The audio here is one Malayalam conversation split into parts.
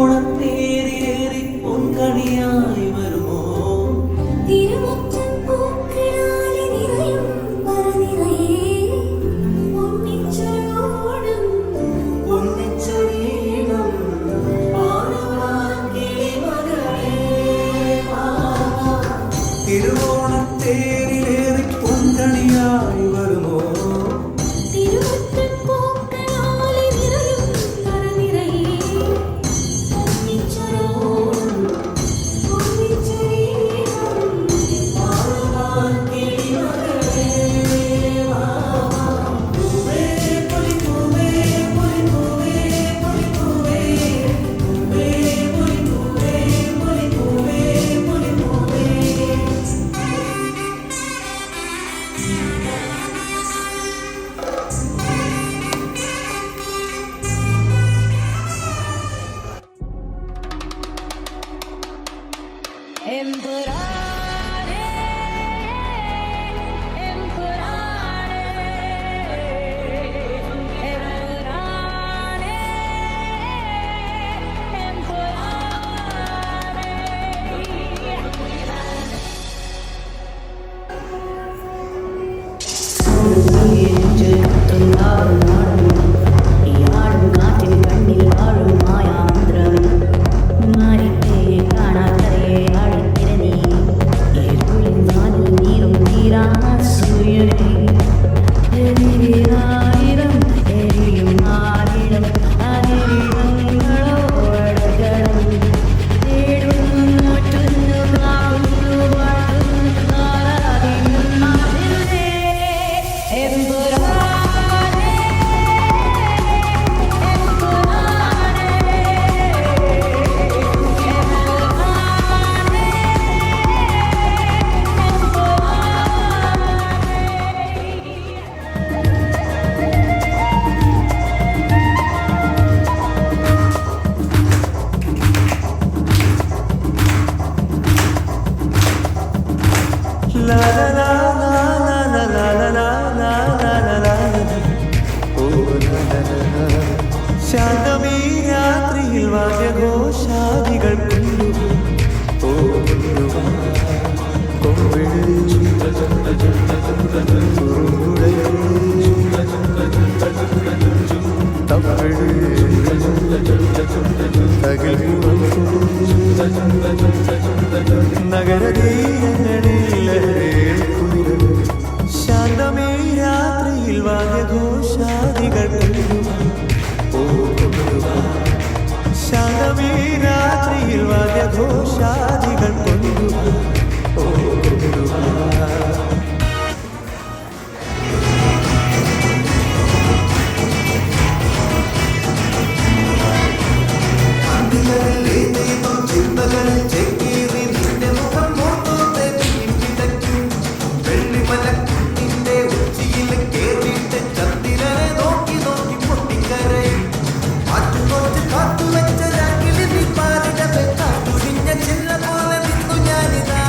തിരുവോണത്തേരിലേറി പൊൻകണിയായി വരുമോ തിരുമുറ്റം പൂക്കളാലെ നിറയും പറനിറയേ ഒന്നിച്ചോണം ഒന്നിച്ചൊരീണം പാടുവാൻ കിളിമകളേ തിരുവോണത്തേരിലേറി പൊൻകണിയായി വരുമോ ശാന്തമീ രാത്രിയിൽ വാദ്യഘോഷാദികൾ നഗരതീരങ്ങളിൽ ശാന്തമീ രാത്രിയിൽ വാദ്യഘോഷാദികൾ ശാന്തമീ രാത്രിയിൽ വാദ്യഘോഷാദികൾ കൊണ്ടു ചിന്ന പോലെ നിന്നു ഞാനിതാ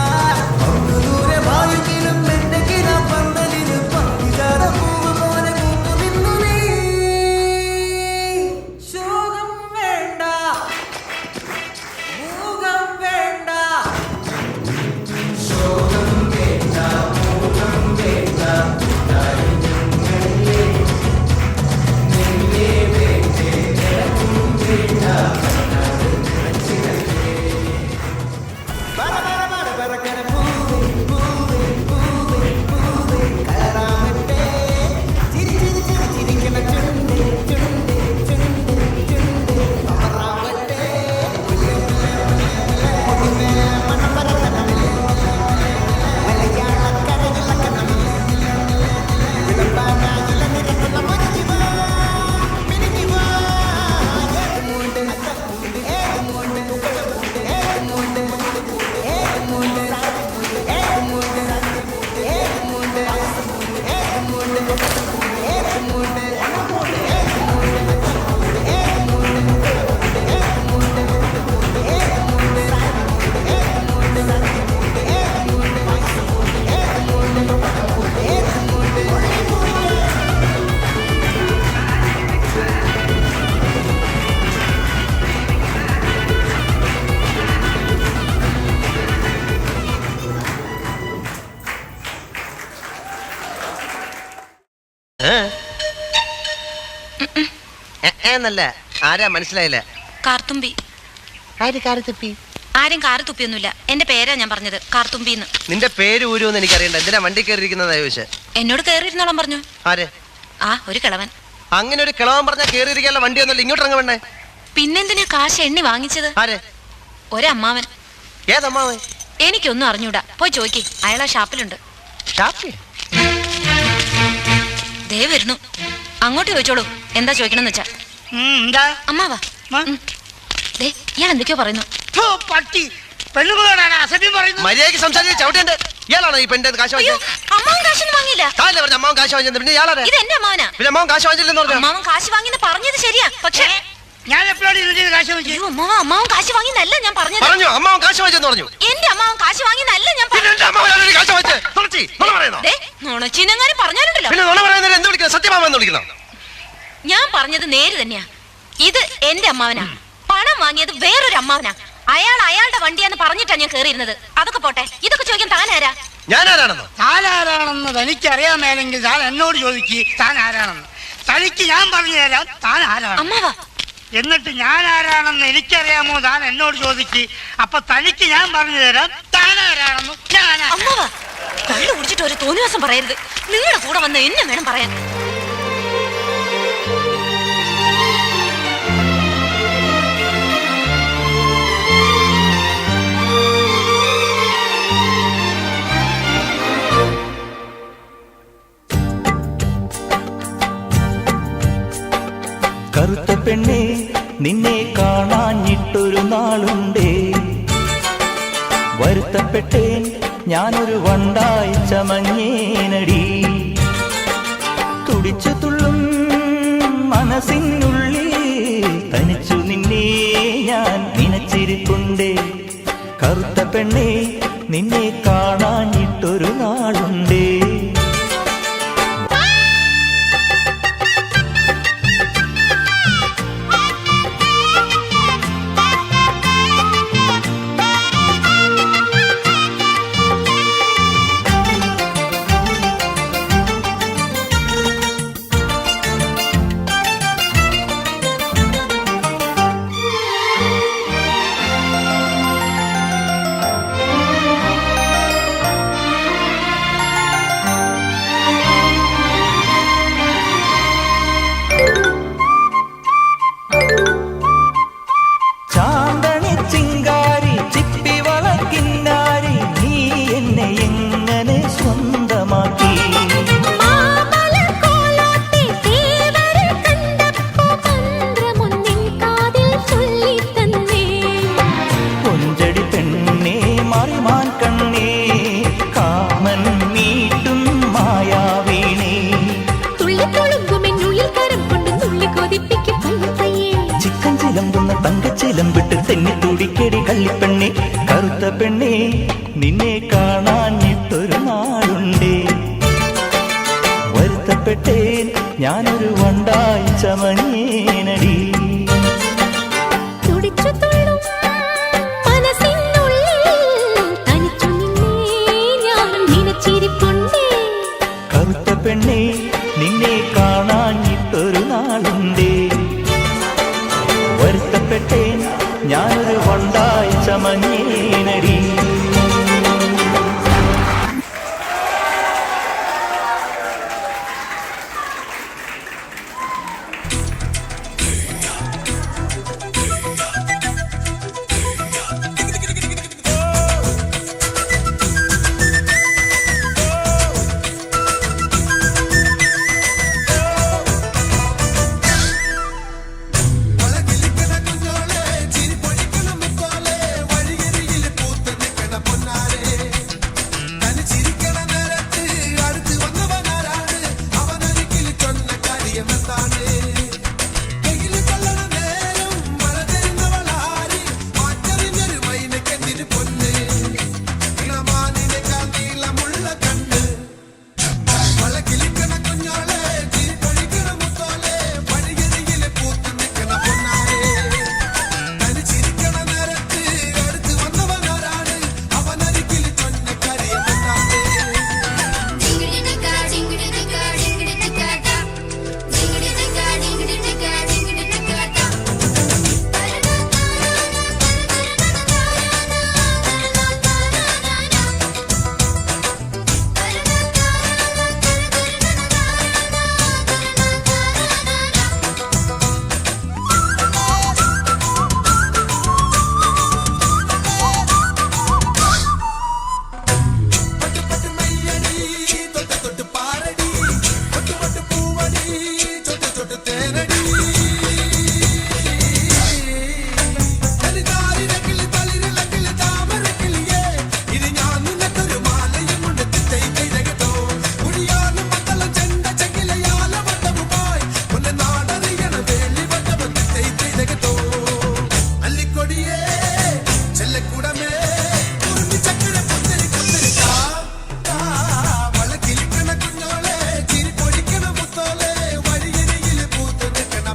എന്നല്ല, ആരാ മനസ്സിലായില്ല? കാർത്തുമ്പി. ആരും കാറ് തുപ്പിയൊന്നുമില്ല. എന്റെ പേരാ ഞാൻ പറഞ്ഞത്, കാർത്തുമ്പിന്ന്. നിന്റെ പേര് ഊരുമെന്ന് എനിക്കറിയണ്ട. എന്തിനാ വണ്ടി കയറിയിരിക്കുന്നതാ ചോദിച്ചേ? എന്നോട് കയറിയിരുന്നോളം പറഞ്ഞു. ആരെ? ആ, ഒരു കിളവൻ. അങ്ങനെ ഒരു കിളവൻ പറഞ്ഞാൽ കയറിയിരിക്കാനുള്ള വണ്ടി ഒന്നുമില്ല. ഇങ്ങോട്ട് ഇറങ്ങ വേണ്ടേ? പിന്നെന്തിനാ കാശ് എണ്ണി വാങ്ങിച്ചത്? ആരെ? ഒരമ്മാവൻ. ഏതമ്മാവൻ? എനിക്കൊന്നും അറിഞ്ഞൂടാ. പോയി ചോദിക്കേ, അയാളാ ഷാപ്പിലുണ്ട്. ദേ വരുന്നു. അങ്ങോട്ട് ചോദിച്ചോളൂ, എന്താ ചോദിക്കണമെന്ന് വെച്ചാ. അമ്മാവാ, ഇയാൾ എന്തൊക്കെയോ പറയുന്നു. മര്യാദയ്ക്ക് സംസാരിച്ച് ചവിട്ടേണ്ട. ഇയാളാണോ ഈ പെണ്ണിന്റെ കാശ് വാങ്ങിയത്? അമ്മാവൻ കാശൊന്നും വാങ്ങിയില്ല. അമ്മാവൻ കാശ് വാങ്ങിയത് പിന്നെ ഇയാളാ? ഇത് എന്റെ അമ്മാവനാ. പിന്നെ അമ്മാവൻ കാശ് വാങ്ങിച്ചില്ലെന്ന് പറഞ്ഞു. അമ്മാവൻ കാശ് വാങ്ങിന്ന് പറഞ്ഞത് ശരിയാ, പക്ഷേ ഞാൻ എപ്പോഴാണ് കാശ് വാങ്ങിച്ചത്? അമ്മാവൻ കാശ് വാങ്ങിന്നല്ല ഞാൻ പറഞ്ഞത്. പറഞ്ഞു അമ്മാവൻ കാശ് വാങ്ങിച്ചെന്ന് പറഞ്ഞു. എന്റെ അമ്മാവൻ കാശ് വാങ്ങിന്നല്ല ഞാൻ നുണച്ചിനെങ്ങാനും പറഞ്ഞാലുണ്ടല്ലോ. ഞാൻ പറഞ്ഞത് നേര് തന്നെയാ. ഇത് എന്റെ അമ്മാവനാ. പണം വാങ്ങിയത് വേറൊരു അമ്മാവനാ. അയാളുടെ വണ്ടിയാന്ന് പറഞ്ഞിട്ടാ ഞാൻ കേറിയിരുന്നത്. അതൊക്കെ പോട്ടെ, ഇതൊക്കെ ചോദിക്കാൻ താനാരാ? താനാരാണെന്ന് തനിക്കറിയാമേലെങ്കിൽ താൻ എന്നോട് ചോദിക്ക് താൻ ആരാണെന്ന്. തനിക്ക് ഞാൻ പറഞ്ഞു തരാം താൻ ആരാണ്. അമ്മാവാ, എന്നിട്ട് ഞാൻ ആരാണെന്ന് എനിക്കറിയാമോ താൻ എന്നോട് ചോദിക്ക്. അപ്പൊ തനിക്ക് ഞാൻ പറഞ്ഞു തരാം താൻ ആരാണെന്ന്. അമ്മാവാ, കള്ളു കുടിച്ചിട്ട് ഒരു തോന്നിവാസം പറയരുത്. നിങ്ങളുടെ കൂടെ വന്ന് എന്നെ വേണം പറയാൻ. കറുത്ത പെണ്ണേ, നിന്നെ കാണാഞ്ഞിട്ടൊരു നാളുണ്ടേ. വരുത്തപ്പെട്ടേൻ ഞാനൊരു വണ്ടായി ചമഞ്ഞേനടി. തുടിച്ചു തുള്ളും മനസ്സിനുള്ളിൽ തനിച്ചു നിന്നെ ഞാൻ നനച്ചിരിപ്പുണ്ടേ. കറുത്ത പെണ്ണേ, നിന്നെ കാണാഞ്ഞിട്ടൊരു നാളുണ്ടേ. തങ്കച്ചിലമ്പിട്ട് തെന്നി തുടിക്കടി കള്ളിപ്പെണ്ണേ. കറുത്ത പെണ്ണേ, നിന്നെ കാണാഞ്ഞിട്ടൊരു നാളുണ്ടേ. വരുത്തപ്പെട്ടേൻ ഞാനൊരു വണ്ടായി ചമഞ്ഞേനടി. കറുത്ത പെണ്ണേ, നിന്നെ കാണാഞ്ഞിട്ടൊരു നാളുണ്ടേ. വരുത്തപ്പെട്ടേൻ ഞാനൊരു വണ്ടായി ചമഞ്ഞേനടി.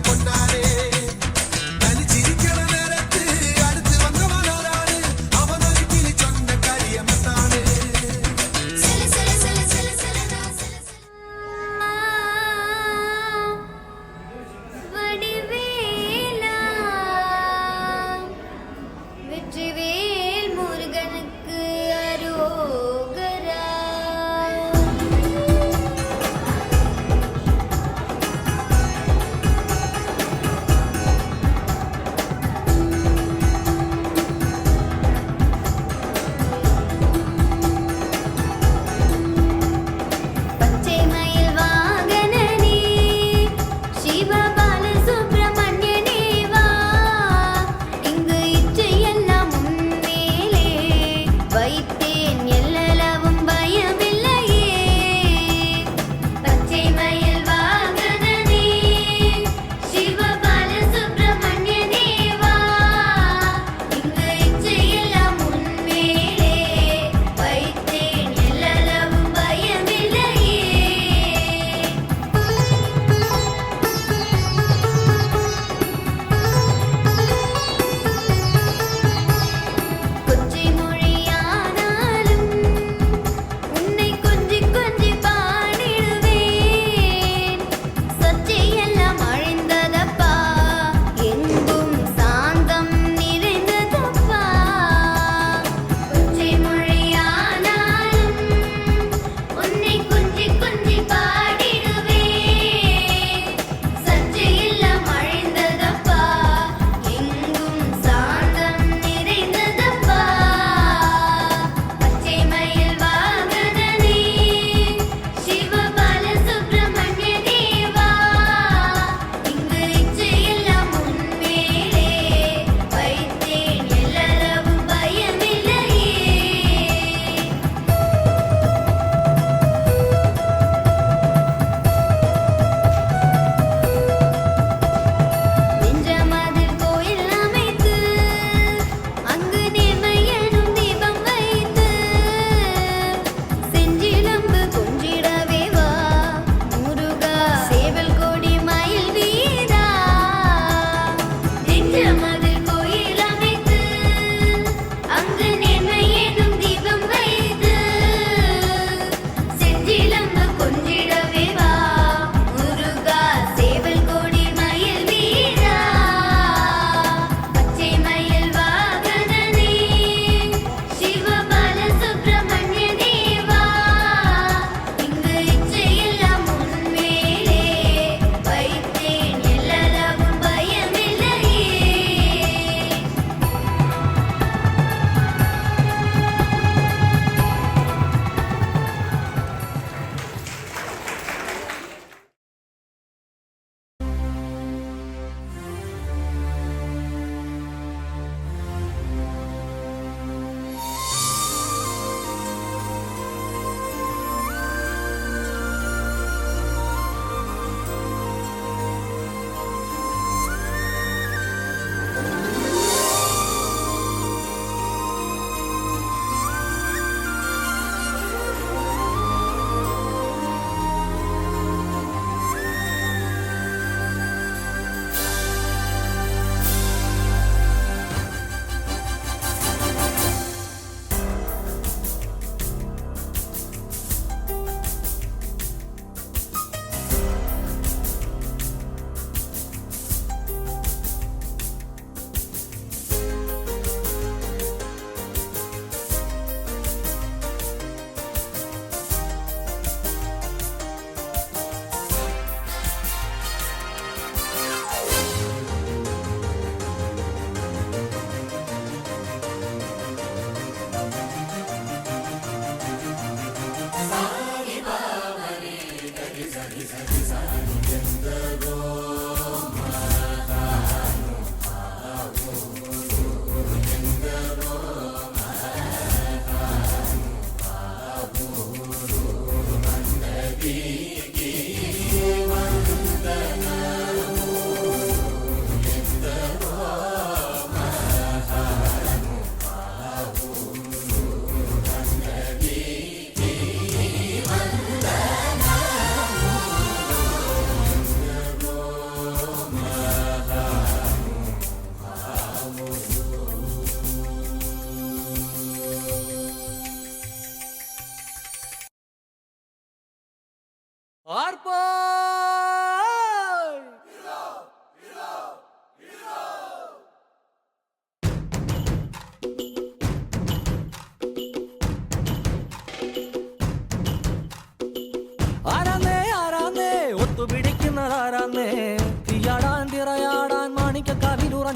പൊന്നാ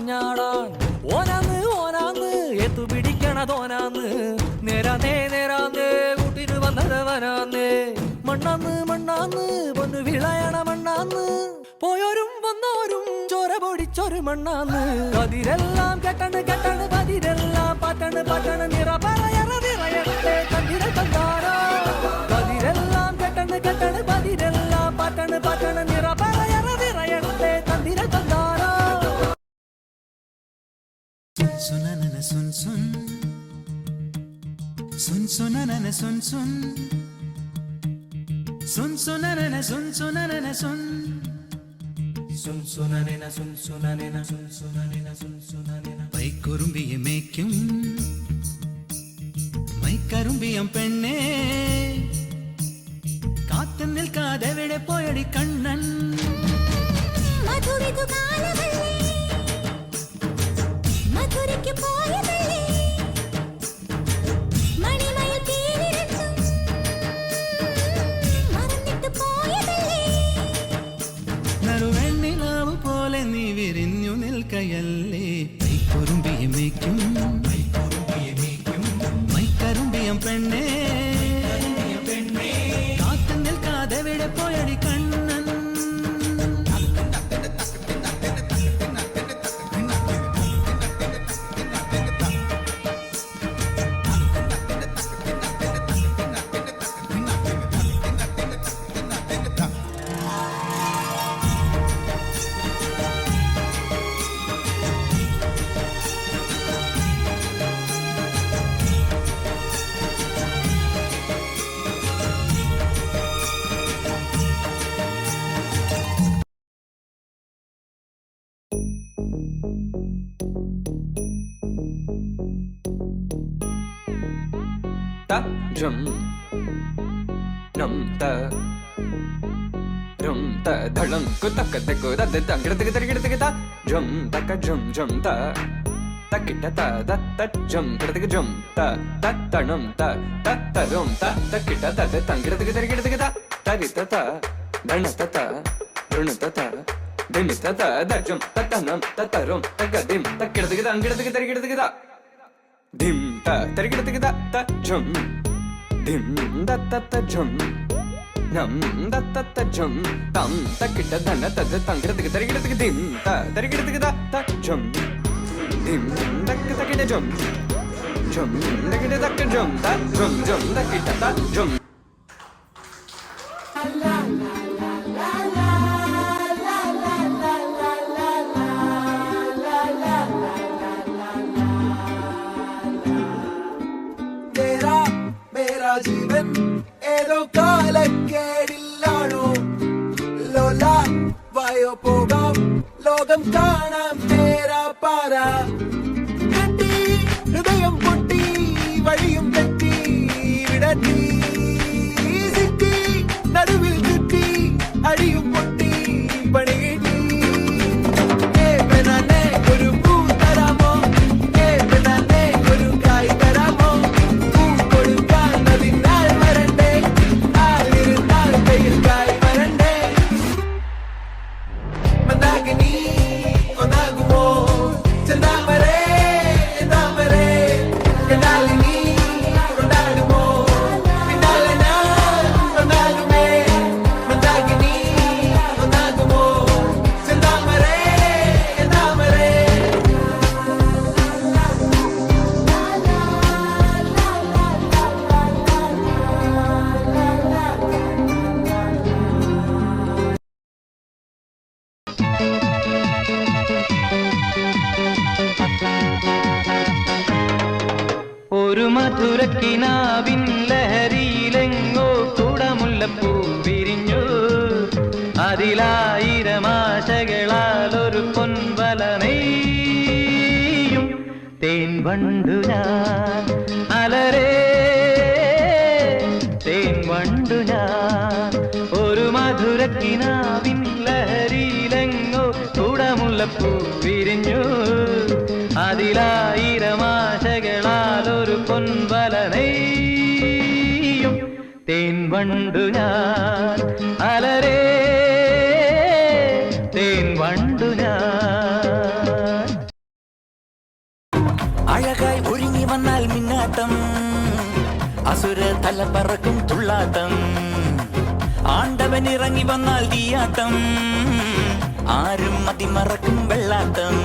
കുഞ്ഞാടാൻ ഓനാന്ന് ഓനാന്ന് എത്തു പിടിക്കണതോനാന്ന് നേരാന്നേ നേരാന്നേ കൂട്ടിന് വന്നതവനാന്നേ മണ്ണാന്ന് മണ്ണാന്ന് പൊന്നു വിളയണ മണ്ണാന്ന് പോയോരും വന്നോരും ചോര പൊടിച്ചൊരു മണ്ണാന്ന് കതിരെല്ലാം കെട്ടണ് കെട്ടണ് പതിരെല്ലാം പട്ടണ് പട്ടണ് നിറ പറയറ നിറയട്ടെ കതിര തന്താരോ കതിരെല്ലാം കെട്ടണ് കെട്ടണ് പതിരെല്ലാം പട്ടണ് പട്ടണ് നിറ പറയറ നിറയട്ടെ കതിര തന്താരോ സുനനന സുൻ സുൻ സുൻ സുനനന സുൻ സുൻ സുൻ സുനനന സുൻ സുനനന സുൻ സുൻ സുനനന സുൻ സുനനന സുൻ സുനനന സുൻ സുനനന പൈക്കുറുമ്പിയെ മേയ്ക്കും മൈക്കറുമ്പിയം പെണ്ണേ കാത്തു നിൽക്കാതെ എവിടെ പോയടി കണ്ണൻ നറുവെണ്ണിലാവ് പോലെ നീ വിരിഞ്ഞു നിൽക്കയല്ലേ പൈക്കുറുമ്പിയെ മേയ്ക്കും മൈക്കറുമ്പിയം പെണ്ണേ കാത്തു നിൽക്കാതെ എവിടെ പോയടി Kannan Drum num ta rum ta dhalam ku tak te ku da de tang gid gid ta drum tak drum ta takita ta da ta drum gid drum ta ta num ta rum ta takita ta de tang gid ta tarita ta dana ta run ta dim ta da drum ta num ta rum ta dim takita gid ta dim ta tarigid ta drum dim da ta drum nam da ta drum tam takita dana ta tangirad tarigid dim ta tarigid ta drum dim takita drum drum takita drum ta drum takita ta drum ജീവൻ ഏതോ കാലക്കേടില്ലാണോ ലോല വായോ പോകാം ലോകം കാണാം തേരാ പാറ കെട്ടി ഹൃദയം പൊട്ടി വഴിയും തെറ്റി വിടത്തി സിറ്റി നടുവിൽ ചുറ്റി അടിയും പൊട്ടി പണി കിട്ടി ഒരു പൂ തരാമോ ഒരു കായ് തരാമോ ഒരു മധുരക്കിനാവിൻ ലഹരിയിലെങ്ങോ കുടമുല്ലപ്പൂ വിരിഞ്ഞു അതിലായിരം ആശകളാൽ ഒരു പൊൻവല നെയ്യും തേൻ വണ്ടു ഞാൻ അലരേ തേൻ വണ്ടു ഞാൻ ഒരു മധുരക്കിനാവിൻ ലഹരിയിലെങ്ങോ കുടമുല്ലപ്പൂ വിരിഞ്ഞു അതിലായിരം ആശകളാൽ ഒരു പൊൻവല നെയ്യും തേൻ വണ്ടു ഞാൻ അലരേ തേൻ വണ്ടു ഞാൻ പോരാട്ടം അസുര തല പറക്കും തുള്ളാട്ടം ആണ്ടവൻ ഇറങ്ങി വന്നാൽ തീയാട്ടം ആരും മതിമറക്കും വെള്ളാട്ടം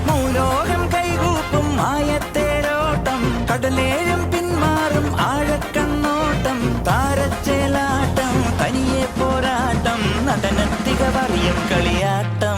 മൂലോകം കൈകൂപ്പും മായത്തേരോട്ടം കടലേഴും പിന്മാറും ആഴക്കണ്ണോട്ടം താരച്ചേലാട്ടം തനിയെ പോരാട്ടം നടനത്തിക പറയും കളിയാട്ടം